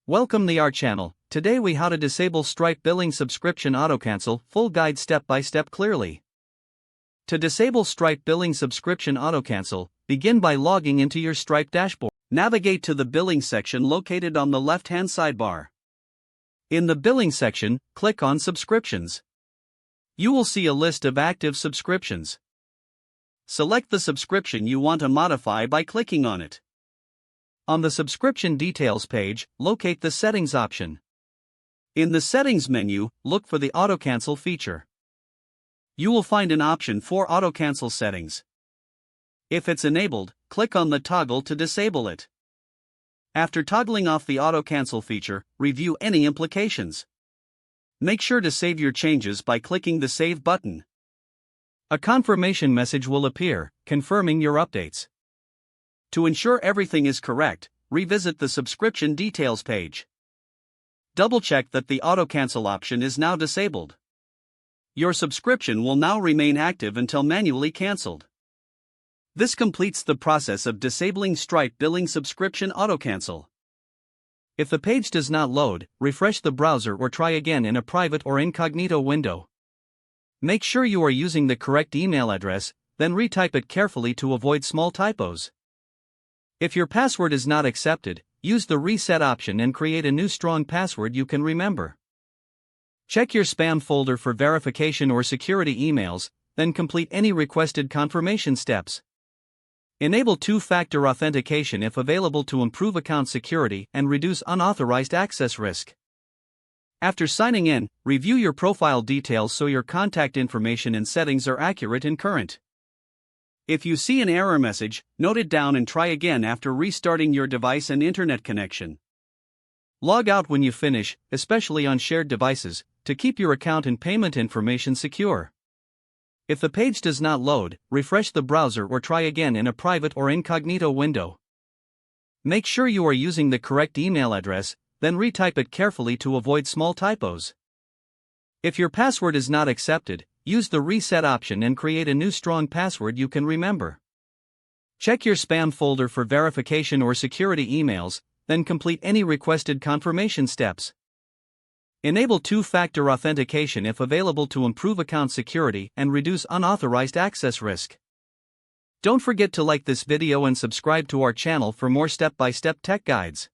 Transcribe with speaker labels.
Speaker 1: Welcome to our channel. Today we how to disable Stripe billing subscription autocancel, full guide step by step clearly. To disable Stripe billing subscription autocancel, begin by logging into your Stripe dashboard. Navigate to the billing section located on the left-hand sidebar. In the billing section, click on subscriptions. You will see a list of active subscriptions. Select the subscription you want to modify by clicking on it. On the subscription details page, locate the settings option. In the settings menu, look for the autocancel feature. You will find an option for autocancel settings. If it's enabled, click on the toggle to disable it. After toggling off the autocancel feature, review any implications. Make sure to save your changes by clicking the Save button. A confirmation message will appear, confirming your updates. To ensure everything is correct, revisit the subscription details page. Double-check that the autocancel option is now disabled. Your subscription will now remain active until manually cancelled. This completes the process of disabling Stripe billing subscription autocancel. If the page does not load, refresh the browser or try again in a private or incognito window. Make sure you are using the correct email address, then retype it carefully to avoid small typos. If your password is not accepted, use the reset option and create a new strong password you can remember. Check your spam folder for verification or security emails, then complete any requested confirmation steps. Enable two-factor authentication if available to improve account security and reduce unauthorized access risk. After signing in, review your profile details so your contact information and settings are accurate and current. If you see an error message, note it down and try again after restarting your device and internet connection. Log out when you finish, especially on shared devices, to keep your account and payment information secure. If the page does not load, refresh the browser or try again in a private or incognito window. Make sure you are using the correct email address, then retype it carefully to avoid small typos. If your password is not accepted, use the reset option and create a new strong password you can remember. Check your spam folder for verification or security emails, then complete any requested confirmation steps. Enable two-factor authentication if available to improve account security and reduce unauthorized access risk. Don't forget to like this video and subscribe to our channel for more step-by-step tech guides.